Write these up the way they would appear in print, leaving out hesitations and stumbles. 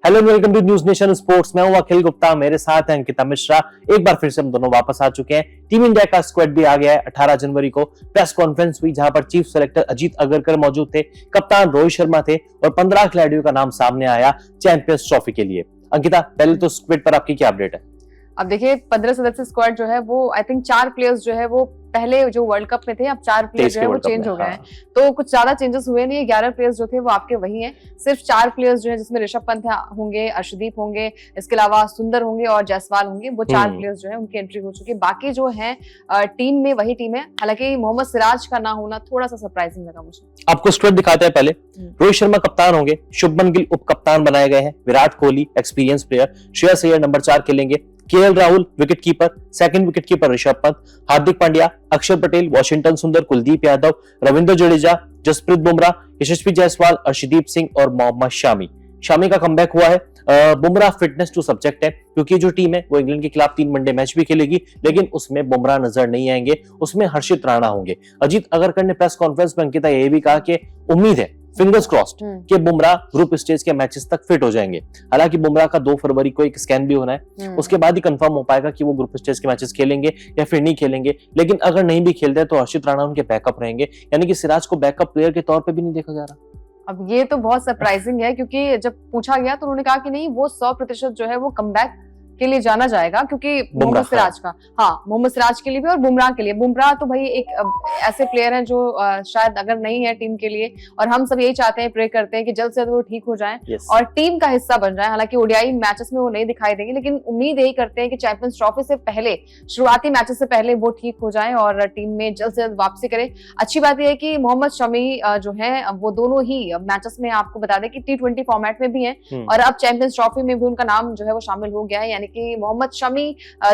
Hello welcome to News Nation Sports. मैं हूं अखिल गुप्ता, मेरे साथ हैं अंकिता मिश्रा। एक बार फिर से हम दोनों वापस आ चुके हैं। टीम इंडिया का स्क्वाड भी आ गया है। 18 जनवरी को प्रेस कॉन्फ्रेंस हुई जहां पर चीफ सेलेक्टर अजीत अगरकर मौजूद थे, कप्तान रोहित शर्मा थे और 15 खिलाड़ियों का नाम सामने आया चैंपियंस ट्रॉफी के लिए। अंकिता, पहले तो स्क्वाड पर आपकी क्या अपडेट है? अब देखिए 15 सदस्य स्क्वाड जो है वो आई थिंक 4 प्लेयर्स जो है वो पहले जो वर्ल्ड कप में थे, अब 4 प्लेयर जो है वो चेंज हो गए हैं। तो कुछ ज्यादा चेंजेस हुए नहीं है। 11 प्लेयर्स जो थे वो आपके वही हैं। सिर्फ 4 प्लेयर्स जो है जिसमें ऋषभ पंत होंगे, अर्शदीप होंगे, इसके अलावा सुंदर होंगे और जायसवाल होंगे। वो 4 प्लेयर्स जो है उनकी एंट्री हो चुकी है। बाकी जो है टीम में वही टीम है। हालांकि मोहम्मद सिराज का ना होना थोड़ा सा सरप्राइजिंग लगा मुझे। आपको स्क्वाड दिखाते हैं। पहले रोहित शर्मा कप्तान होंगे, शुभमन गिल उप कप्तान बनाए गए हैं, Virat Kohli experience player, Shreyas Iyer number 4 खेलेंगे, KL Rahul wicket keeper, second wicket keeper Rishabh Pant, Hardik Pandya, Axar Patel, Washington सुंदर, कुलदीप यादव, रविंद्र जडेजा, जसप्रीत बुमराह, यशस्वी जायसवाल, अर्शदीप सिंह और मोहम्मद शामी का कमबैक हुआ है। बुमराह फिटनेस टू सब्जेक्ट है क्योंकि जो टीम है वो इंग्लैंड के खिलाफ 3 वनडे मैच भी खेलेगी, लेकिन उसमें बुमराह नजर नहीं आएंगे, उसमें हर्षित राणा होंगे। अजीत अगरकर ने प्रेस कॉन्फ्रेंस में अंकिता ये भी कहा कि उम्मीद है, फिंगर्स क्रॉस्ड, कि बुमराह ग्रुप स्टेज के मैचेस तक फिट हो जाएंगे। हालांकि बुमराह का 2 फरवरी को एक स्कैन भी होना है, उसके बाद ही कंफर्म हो पाएगा कि वो ग्रुप स्टेज के मैचेस खेलेंगे या फिर नहीं खेलेंगे। लेकिन अगर नहीं भी खेलते तो हर्षित राणा उनके बैकअप रहेंगे, यानी कि सिराज को बैकअप प्लेयर के तौर पर भी नहीं देखा जा रहा। अब ये तो बहुत सरप्राइजिंग है क्योंकि जब पूछा गया तो उन्होंने कहा कि नहीं, वो 100% जो है वो कमबैक के लिए जाना जाएगा क्योंकि मोहम्मद सिराज का, मोहम्मद सिराज के लिए भी और बुमराह के लिए। बुमराह तो भाई एक ऐसे प्लेयर हैं जो शायद अगर नहीं है टीम के लिए, और हम सब यही चाहते हैं, प्रे करते हैं कि जल्द से जल्द वो ठीक हो जाएं और टीम का हिस्सा बन जाए। हालांकि ओडीआई मैचेस में वो नहीं दिखाई देंगे, लेकिन उम्मीद यही करते हैं कि चैंपियंस ट्रॉफी से पहले, शुरुआती मैचेस से पहले वो ठीक हो जाए और टीम में जल्द से जल्द वापसी करे। अच्छी बात यह है कि मोहम्मद शमी जो है वो दोनों ही मैचेस में, आपको बता दें कि T20 फॉर्मेट में भी है और अब चैंपियंस ट्रॉफी में भी उनका नाम जो है वो शामिल हो गया है। यानी कि मोहम्मद शमी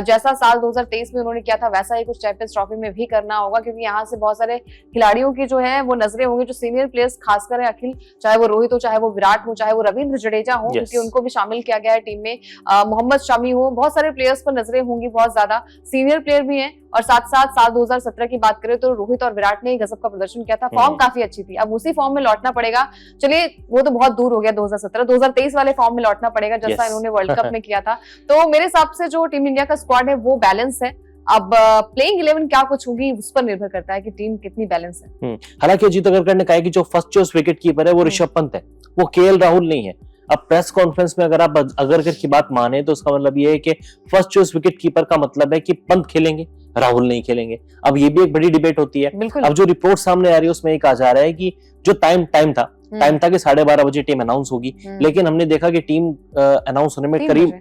जैसा साल 2023 में उन्होंने किया था वैसा ही कुछ चैंपियंस ट्रॉफी में भी करना होगा, क्योंकि यहाँ से बहुत सारे खिलाड़ियों की जो है वो नजरें होंगी, जो सीनियर प्लेयर्स खासकर है अखिल, चाहे वो रोहित हो, चाहे वो विराट हो, चाहे वो रविंद्र जडेजा हो, क्योंकि उनको भी शामिल किया गया है टीम में, मोहम्मद शमी हो, बहुत सारे प्लेयर्स पर नजरें होंगी, बहुत ज्यादा सीनियर प्लेयर भी हैं। और साथ साथ साल 2017 की बात करें तो रोहित और विराट ने गजब का प्रदर्शन किया था, फॉर्म काफी अच्छी थी। अब उसी फॉर्म में लौटना पड़ेगा। चलिए वो तो बहुत दूर हो गया 2017, 2023 वाले फॉर्म में लौटना पड़ेगा जैसा इन्होंने वर्ल्ड कप में किया था। तो मेरे हिसाब से जो टीम इंडिया का स्क्वाड है वो बैलेंस है। अब प्लेइंग 11 क्या कुछ होगी उस पर निर्भर करता है कि टीम कितनी बैलेंस है। हालांकि अजीत अगरकर ने कहा कि जो फर्स्ट चॉइस विकेट कीपर है वो ऋषभ पंत है, वो केएल राहुल नहीं है। अब प्रेस कॉन्फ्रेंस में अगर आप अगरकर की बात माने तो उसका मतलब ये है कि फर्स्ट चॉइस विकेट कीपर का मतलब है कि पंत खेलेंगे, राहुल नहीं खेलेंगे। अब ये भी एक बड़ी डिबेट होती है। अब जो रिपोर्ट सामने आ रही है उसमें कहा जा रहा है कि जो टाइम था कि 12:30 बजे टीम अनाउंस होगी, लेकिन हमने देखा कि टीम अनाउंस होने में करीब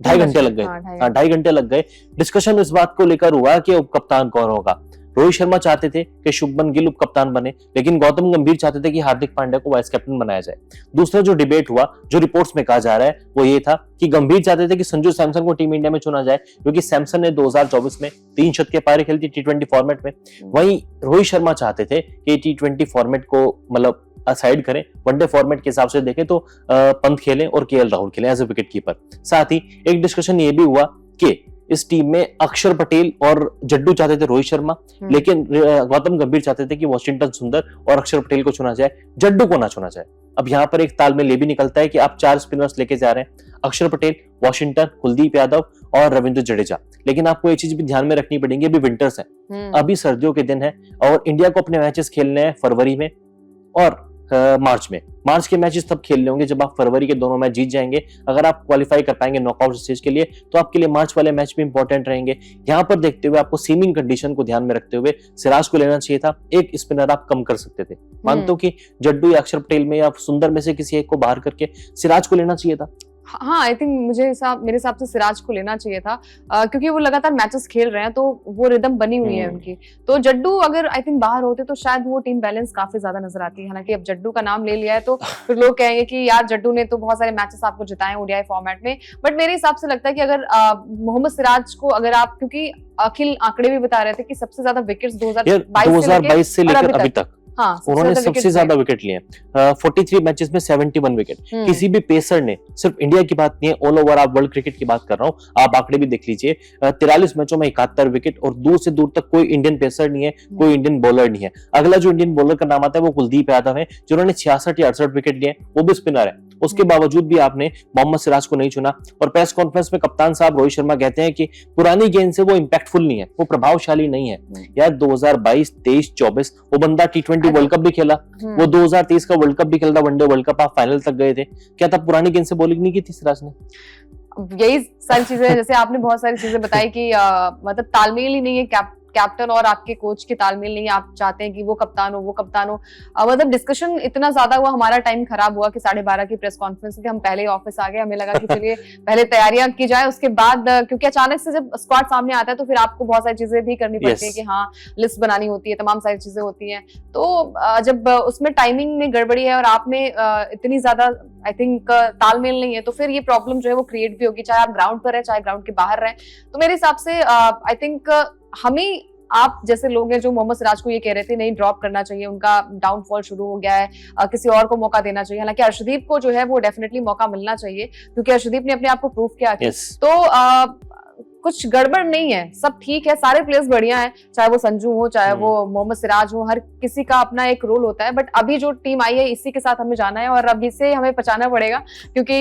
2.5 घंटे लग गए। 2.5 घंटे लग गए। डिस्कशन इस बात को लेकर हुआ कि उप कप्तान कौन होगा। रोहित शर्मा चाहते थे कि शुभमन गिल उप कप्तान बने, लेकिन गौतम गंभीर चाहते थे कि हार्दिक पांड्या को वाइस कैप्टन बनाया जाए। दूसरा जो डिबेट हुआ, जो रिपोर्ट्स में कहा जा रहा है, वो ये था कि गंभीर चाहते थे कि संजू सैमसन को टीम इंडिया में चुना जाए, क्योंकि सैमसन ने 2024 में 3 शतकीय पारी खेली थी T20 फॉर्मेट में। वहीं रोहित शर्मा चाहते थे कि T20 फॉर्मेट को मतलब असाइड करें, वनडे फॉर्मेट के हिसाब से देखें तो पंत खेलें और केएल राहुल खेलें एज ए विकेट कीपर। साथ ही एक डिस्कशन ये भी हुआ कि इस टीम में अक्षर पटेल और जड्डू चाहते थे रोहित शर्मा, लेकिन गौतम गंभीर चाहते थे कि वॉशिंगटन सुंदर और अक्षर पटेल को चुना जाए, जड्डू को ना चुना जाए। अब यहाँ पर एक तालमेल ये भी निकलता है कि आप 4 स्पिनर्स लेके जा रहे हैं, अक्षर पटेल, वॉशिंगटन, कुलदीप यादव और रविंद्र जडेजा। लेकिन आपको एक चीज भी ध्यान में रखनी पड़ेगी, अभी विंटर्स है, अभी सर्दियों के दिन है और इंडिया को अपने मैचेस खेलने हैं फरवरी में और मार्च में। मार्च के मैचेस तब खेलने होंगे जब आप फरवरी के दोनों मैच जीत जाएंगे। अगर आप क्वालिफाई कर पाएंगे नॉकआउट स्टेज के लिए तो आपके लिए मार्च वाले मैच भी इंपॉर्टेंट रहेंगे। यहाँ पर देखते हुए आपको सीमिंग कंडीशन को ध्यान में रखते हुए सिराज को लेना चाहिए था। एक स्पिनर आप कम कर सकते थे, मानते हो कि जड्डू या अक्षर पटेल में या सुंदर में से किसी एक को बाहर करके सिराज को लेना चाहिए था। हाँ, आई थिंक मेरे हिसाब से सिराज को लेना चाहिए था, क्योंकि वो लगातार मैचेस खेल रहे हैं तो वो रिदम बनी हुई है उनकी। तो जड्डू अगर आई थिंक बाहर होते तो शायद वो टीम बैलेंस काफी ज्यादा नजर आती है। हालांकि अब जड्डू का नाम ले लिया है तो फिर लोग कहेंगे कि यार जड्डू ने तो बहुत सारे मैचेस आपको जिताए ओडीआई फॉर्मेट में। बट मेरे हिसाब से लगता है कि अगर मोहम्मद सिराज को अगर आप, क्योंकि अखिल आंकड़े भी बता रहे थे कि सबसे ज्यादा विकेट्स 2022 से लेकर अभी तक उन्होंने सबसे ज्यादा विकेट लिए, 43 मैचेस में 71 विकेट। किसी भी पेसर ने, सिर्फ इंडिया की बात नहीं है, ऑल ओवर आप वर्ल्ड क्रिकेट की बात कर रहा हूँ, आप आंकड़े भी देख लीजिए, 43 मैचों में 71 विकेट और दूर से दूर तक कोई इंडियन पेसर नहीं है, कोई इंडियन बॉलर नहीं है। अगला जो इंडियन बॉलर का नाम आता है वो कुलदीप यादव है, जिन्होंने 66 या 68 विकेट लिए, वो भी स्पिनर है। उसके बावजूद भी आपने मोहम्मद सिराज को नहीं चुना। और प्रेस कॉन्फ्रेंस में कप्तान साहब रोहित शर्मा कहते हैं कि पुरानी गेंद से वो इंपैक्टफुल नहीं है, वो प्रभावशाली नहीं है। यार 2022, 23, 24 वो बंदा T20 वर्ल्ड कप भी खेला, वो 2023 का वर्ल्ड कप भी खेला, वनडे वर्ल्ड कप आप फाइनल तक गए थे, क्या तब पुरानी गेंद से बॉलिंग नहीं की थी सिराज ने? यही सारी चीजें, जैसे आपने बहुत सारी चीजें बताई कि मतलब तालमेल ही नहीं है, कैप्टन और आपके कोच के तालमेल नहीं है। आप चाहते हैं कि वो कप्तान हो, वो कप्तान हो। मतलब डिस्कशन इतना ज्यादा हुआ, हमारा टाइम खराब हुआ कि 12:30 की प्रेस कॉन्फ्रेंस थी, हम पहले ऑफिस आ गए। हमें लगा कि चलिए पहले तैयारियां की जाए, उसके बाद, क्योंकि अचानक से जब स्क्वाड सामने आता है तो फिर आपको बहुत सारी चीजें भी करनी पड़ती है कि हाँ लिस्ट बनानी होती है, तमाम सारी चीजें होती हैं। तो जब उसमें टाइमिंग में गड़बड़ी है और आप में इतनी ज्यादा आई थिंक तालमेल नहीं है, तो फिर ये प्रॉब्लम जो है वो क्रिएट भी होगी, चाहे आप ग्राउंड पर रहे चाहे ग्राउंड के बाहर रहे। तो मेरे हिसाब से आई थिंक हमें, आप जैसे लोग हैं जो मोहम्मद सिराज को ये कह रहे थे नहीं ड्रॉप करना चाहिए, उनका डाउनफॉल शुरू हो गया है, किसी और को मौका देना चाहिए। हालांकि अर्शदीप को जो है वो डेफिनेटली मौका मिलना चाहिए, क्योंकि अर्शदीप ने अपने आप को प्रूव किया। तो कुछ गड़बड़ नहीं है, सब ठीक है, सारे प्लेयर्स बढ़िया हैं, चाहे वो संजू हो चाहे वो मोहम्मद सिराज हो, हर किसी का अपना एक रोल होता है। बट अभी जो टीम आई है इसी के साथ हमें जाना है और अब इसे हमें पहचाना पड़ेगा, क्योंकि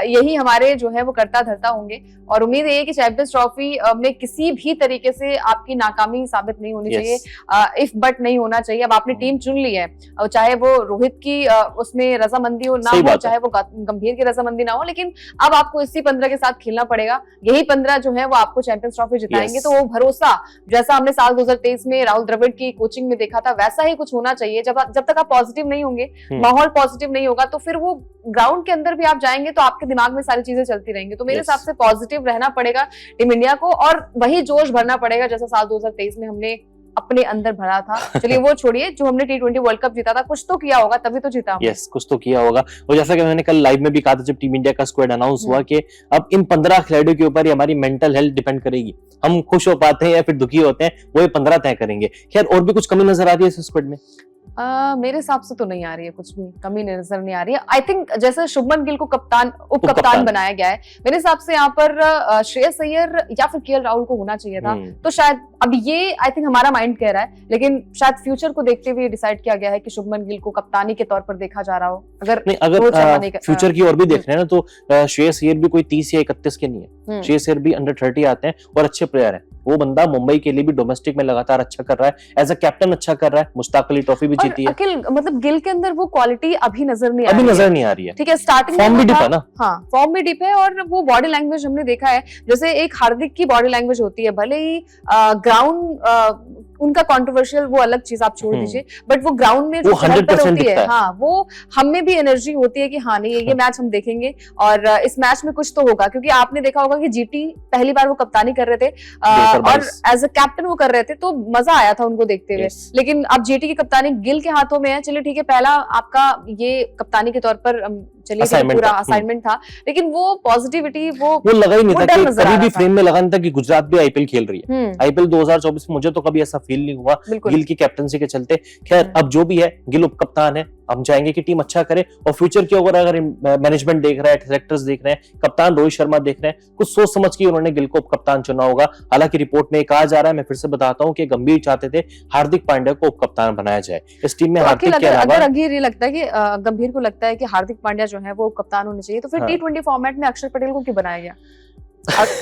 यही हमारे जो है वो करता धरता होंगे। और उम्मीद है कि चैंपियंस ट्रॉफी में किसी भी तरीके से आपकी नाकामी साबित नहीं होनी चाहिए, इफ बट नहीं होना चाहिए। अब आपने टीम चुन ली है, चाहे वो रोहित की उसमें रजामंदी हो ना हो, चाहे वो गंभीर की रजामंदी ना हो, लेकिन अब आपको इसी 15 के साथ खेलना पड़ेगा। यही 15 जो है वो आपको चैंपियंस ट्रॉफी जिताएंगे। तो वो भरोसा जैसा हमने साल 2023 में राहुल द्रविड़ की कोचिंग में देखा था, वैसा ही कुछ होना चाहिए। जब तक आप पॉजिटिव नहीं होंगे, माहौल पॉजिटिव नहीं होगा, तो फिर वो ग्राउंड के अंदर भी आप जाएंगे तो आपके दिमाग में सारी चीजें चलती रहेंगी। तो मेरे हिसाब से पॉजिटिव रहना पड़ेगा टीम इंडिया को और वही जोश भरना पड़ेगा जैसा साल 2023 में हमने अपने अंदर भरा था। चलिए वो छोड़िए, जो हमने T20 वर्ल्ड कप जीता था, कुछ तो किया होगा तभी तो जीता। यस, कुछ तो किया होगा। और जैसा कि मैंने कल लाइव में भी कहा था, जब टीम इंडिया का स्क्वाड अनाउंस हुआ कि अब इन 15 खिलाड़ियों के ऊपर हमारी मेंटल हेल्थ डिपेंड करेगी, हम खुश हो पाते हैं या फिर दुखी होते हैं, वो ये 15 तय करेंगे। खैर, और भी कुछ कमी नजर आ रही है इस स्क्वाड में? मेरे हिसाब से तो नहीं आ रही है, कुछ भी कमी नजर नहीं आ रही है। आई थिंक जैसे शुभमन गिल को उप कप्तान बनाया गया है, मेरे हिसाब से यहाँ पर श्रेयस अय्यर या फिर KL राहुल को होना चाहिए था। तो शायद अब ये आई थिंक हमारा माइंड कह रहा है, लेकिन शायद फ्यूचर को देखते हुए डिसाइड किया गया है कि शुभमन गिल को कप्तानी के तौर पर देखा जा रहा हो। अगर फ्यूचर की ओर भी देख रहे हैं ना, तो श्रेयस अय्यर भी कोई 30 या 31 के नहीं है। श्रेयस अय्यर भी अंडर 30 आते हैं और अच्छे प्लेयर है। वो बंदा मुंबई के लिए भी डोमेस्टिक में लगातार अच्छा कर रहा है, एज अ कैप्टन अच्छा कर रहा है, मुश्ताक अली ट्रॉफी भी जीती है। मतलब गिल के अंदर वो क्वालिटी अभी नजर नहीं आ रही है। ठीक है, स्टार्टिंग फॉर्म भी डिप है ना। हाँ, फॉर्म भी डिप है और वो बॉडी लैंग्वेज हमने देखा है, जैसे एक हार्दिक की बॉडी लैंग्वेज होती है, भले ही ग्राउंड उनका कंट्रोवर्शियल वो अलग चीज आप छोड़ दीजिए, बट वो ग्राउंड में जो चहल-पहल होती है, हाँ, वो हमें भी एनर्जी होती है कि हाँ नहीं ये मैच हम देखेंगे और इस मैच में कुछ तो होगा। क्योंकि आपने देखा होगा कि जीटी पहली बार वो कप्तानी कर रहे थे और एज अ कैप्टन वो कर रहे थे, तो मजा आया था उनको देखते हुए। लेकिन अब जीटी की कप्तानी गिल के हाथों में है। चलिए ठीक है, पहला आपका ये कप्तानी के तौर पर चलिए पूरा असाइनमेंट था, लेकिन वो पॉजिटिविटी वो लगा ही नहीं था कि कभी भी फ्रेम में लगा नहीं था कि गुजरात भी आईपीएल खेल रही है। आईपीएल 2024 में मुझे तो कभी ऐसा फील नहीं हुआ गिल की कैप्टनसी के चलते। खैर, अब जो भी है, गिल उप कप्तान है, हम चाहेंगे कि टीम अच्छा करे और फ्यूचर की अगर मैनेजमेंट देख रहा है, सेलेक्टर्स देख रहे हैं, कप्तान रोहित शर्मा देख रहे हैं, कुछ सोच समझ के उन्होंने गिल को उप कप्तान चुना होगा। हालांकि रिपोर्ट में कहा जा रहा है, मैं फिर से बताता हूं कि गंभीर चाहते थे हार्दिक पांड्या को उप कप्तान बनाया जाए इस टीम में। हार्दिक के अलावा अगर गंभीर लगता है कि गंभीर को लगता है कि हार्दिक पांड्या जो है वो उप कप्तान होने चाहिए, तो फिर T20 फॉर्मेट में अक्षर पटेल को क्यों बनाया गया?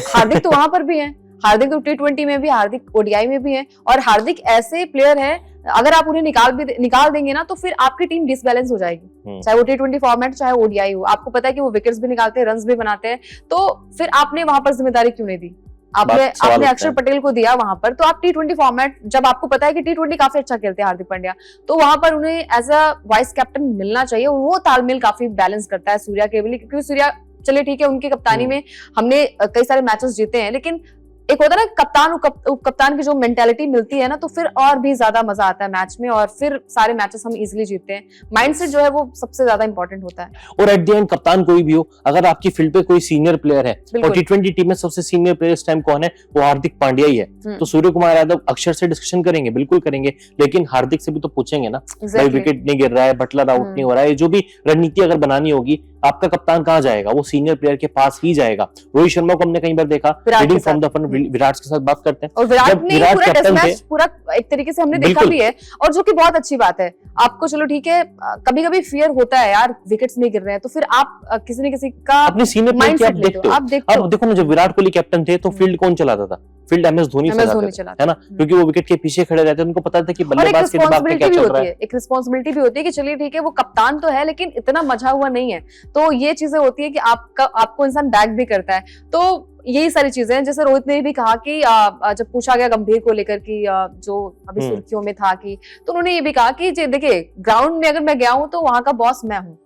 हार्दिक तो वहां पर भी है, हार्दिक तो T20 में भी, हार्दिक ODI में भी है। और हार्दिक ऐसे प्लेयर है, अगर आप उन्हें निकाल देंगे ना, तो फिर आपकी टीम डिसबैलेंस हो जाएगी, चाहे वो T20 फॉर्मेट चाहे ODI हो। आपको पता है कि वो विकेट्स भी निकालते हैं, रन्स भी बनाते हैं, तो फिर आपने वहां पर जिम्मेदारी क्यों नहीं दी? आपने अक्षर पटेल को दिया वहां पर। तो आप T20 फॉर्मेट, जब आपको पता है कि T20 काफी अच्छा खेलते हैं हार्दिक पांड्या, तो वहां पर उन्हें एज अ वाइस कैप्टन मिलना चाहिए। और वो तालमेल काफी बैलेंस करता है सूर्या के लिए, क्योंकि सूर्या, चलिए ठीक है, उनकी कप्तानी में हमने कई सारे मैचेस जीते हैं, लेकिन एक होता है ना कप्तान उप कप्तान की जो मेंटालिटी मिलती है ना, तो फिर और भी ज्यादा मजा आता है मैच में और फिर सारे मैचेस हम इजीली जीतते हैं। माइंडसेट जो है वो सबसे ज्यादा इंपॉर्टेंट होता है। और एट द एंड कप्तान कोई भी हो, अगर आपकी फील्ड पे कोई सीनियर प्लेयर है, और T20 टीम में सबसे सीनियर प्लेयर इस टाइम कौन है? वो हार्दिक पांड्या ही है। तो सूर्य कुमार यादव अक्षर से डिस्कशन करेंगे, बिल्कुल करेंगे, लेकिन हार्दिक से भी तो पूछेंगे ना, भाई विकेट नहीं गिर रहा है, बटलर आउट नहीं हो रहा है, जो भी रणनीति अगर बनानी होगी आपका कप्तान कहाँ जाएगा? वो सीनियर प्लेयर के पास ही जाएगा। रोहित शर्मा को हमने कई बार देखा leading from the front, Virat के साथ बात करते हैं, और विराट ने पूरा टेस्ट मैच पूरा एक तरीके से हमने देखा भी है, और जो कि बहुत अच्छी बात है। आपको चलो ठीक है, कभी कभी फियर होता है यार, विकेट्स नहीं गिर रहे हैं, तो फिर आप किसी न किसी का अपने सीनियर प्लेयर की आप देखते हो। अब देखो ना, जब विराट कोहली कैप्टन थे तो फील्ड कौन चलाता था? फील्ड MS धोनी चलाता है ना, क्योंकि वो विकेट के पीछे खड़े रहते हैं, उनको पता था कि बल्लेबाज के दिमाग में क्या चल रहा है। एक रिस्पांसिबिलिटी भी होती है कि चलिए ठीक है, वो कप्तान तो है लेकिन इतना मजा हुआ नहीं है, तो ये चीजें होती है कि आपको इंसान बैक भी करता है। तो यही सारी चीजें हैं। जैसे रोहित ने भी कहा कि जब पूछा गया गंभीर को लेकर कि जो अभी सुर्खियों में था, कि तो उन्होंने ये भी कहा कि देखिए, ग्राउंड में अगर मैं गया हूं तो वहां का बॉस मैं हूँ।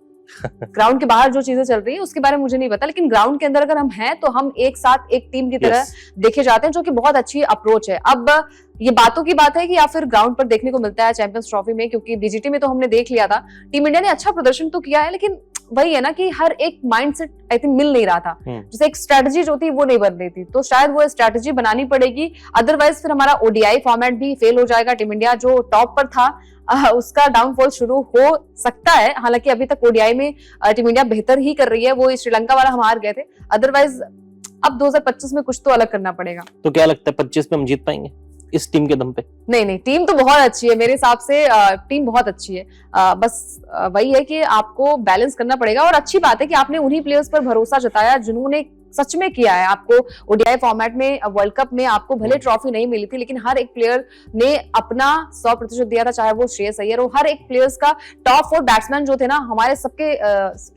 ग्राउंड के बाहर जो चीजें चल रही है उसके बारे में मुझे नहीं पता, लेकिन ग्राउंड के अंदर अगर हम हैं तो हम एक साथ एक टीम की तरह देखे जाते हैं, जो कि बहुत अच्छी अप्रोच है। अब ये बातों की बात है कि या फिर ग्राउंड पर देखने को मिलता है चैंपियंस ट्रॉफी में, क्योंकि BGT में तो हमने देख लिया था, टीम इंडिया ने अच्छा प्रदर्शन तो किया है, लेकिन वही है ना कि हर एक माइंडसेट आई थिंक मिल नहीं रहा था। जैसे एक स्ट्रेटजी जो थी वो नहीं बन रही थी, तो शायद वो स्ट्रेटजी बनानी पड़ेगी, अदरवाइज फिर हमारा ODI फॉर्मेट भी फेल हो जाएगा। टीम इंडिया जो टॉप पर था उसका डाउनफॉल शुरू हो सकता है। हालांकि अभी तक ODI में टीम इंडिया बेहतर ही कर रही है, वो श्रीलंका वाला हम हार गए थे, अदरवाइज अब 2025 में कुछ तो अलग करना पड़ेगा। तो क्या लगता है 25 में हम जीत पाएंगे इस टीम के दम पे? नहीं, टीम तो बहुत अच्छी है मेरे हिसाब से, टीम बहुत अच्छी है। बस वही है कि आपको बैलेंस करना पड़ेगा, और अच्छी बात है कि आपने उन्हीं प्लेयर्स पर भरोसा जताया जिन्होंने सच में किया है। आपको ODI फॉर्मेट में, वर्ल्ड कप में आपको भले ट्रॉफी नहीं मिली थी, लेकिन हर एक प्लेयर ने अपना 100% दिया था, चाहे वो श्रेयस अय्यर हो। हर एक प्लेयर्स का टॉप 4 बैट्समैन जो थे ना हमारे, सबके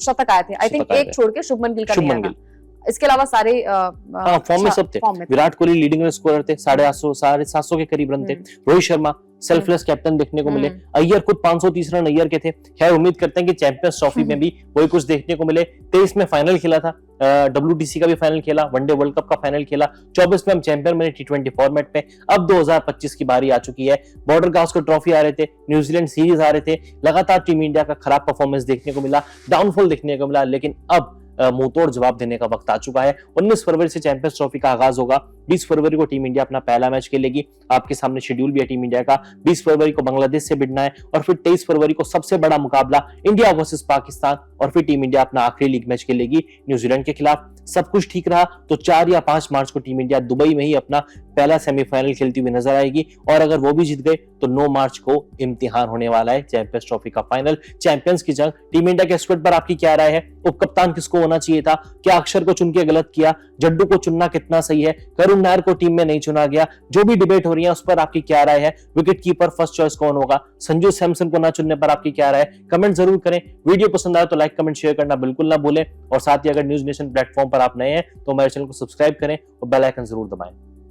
शतक आए थे। आई थिंक एक छोड़ के शुभमन गिल का नहीं आया था, इसके अलावा सारे फॉर्म में सब थे। Virat Kohli leading run scorer थे, 750 के करीब रन थे। रोहित शर्मा सेल्फलेस कैप्टन देखने को मिले। अय्यर खुद 530 रन अय्यर के थे। खैर उम्मीद करते हैं कि चैंपियंस ट्रॉफी में भी वही कुछ देखने को मिले। 23 में फाइनल खेला था, WTC का भी फाइनल खेला, वनडे वर्ल्ड कप का फाइनल खेला। 24 में हम चैंपियन बने T20 फॉर्मेट में। अब 2025 की बारी आ चुकी है। बॉर्डर गावस्कर ट्रॉफी आ रहे थे, न्यूजीलैंड सीरीज आ रहे थे, लगातार टीम इंडिया का खराब परफॉर्मेंस देखने को मिला, डाउनफॉल देखने को मिला, लेकिन अब मुंहतोड़ जवाब देने का वक्त आ चुका है। 19 फरवरी से चैंपियंस ट्रॉफी का आगाज होगा। 20 फरवरी को टीम इंडिया अपना पहला मैच खेलेगी। आपके सामने शेड्यूल भी है टीम इंडिया का। 20 फरवरी को बांग्लादेश से भिड़ना है, और फिर 23 फरवरी को सबसे बड़ा मुकाबला इंडिया वर्सेस पाकिस्तान, और फिर टीम इंडिया अपना आखिरी लीग मैच खेलेगी न्यूजीलैंड के खिलाफ। सब कुछ ठीक रहा तो 4 या 5 मार्च को टीम इंडिया दुबई में ही अपना पहला सेमीफाइनल खेलती हुई नजर आएगी, और अगर वो भी जीत गए तो 9 मार्च को इम्तिहान होने वाला है चैंपियंस ट्रॉफी का फाइनल, चैंपियंस की जंग। टीम इंडिया के स्क्वाड पर आपकी क्या राय है? उप कप्तान किसको होना चाहिए था? क्या अक्षर को चुन के गलत किया? जड्डू को चुनना कितना सही है? करुण नायर को टीम में नहीं चुना गया? जो भी डिबेट हो रही है उस पर आपकी क्या राय है? विकेट कीपर फर्स्ट चॉइस कौन होगा? संजू सैमसन को ना चुनने पर आपकी क्या राय है? कमेंट जरूर करें। वीडियो पसंद आए तो लाइक कमेंट शेयर करना बिल्कुल ना भूलें, और साथ ही अगर न्यूज नेशन प्लेटफॉर्म पर आप नए हैं तो हमारे चैनल को सब्सक्राइब करें और बेल आइकन जरूर दबाएं।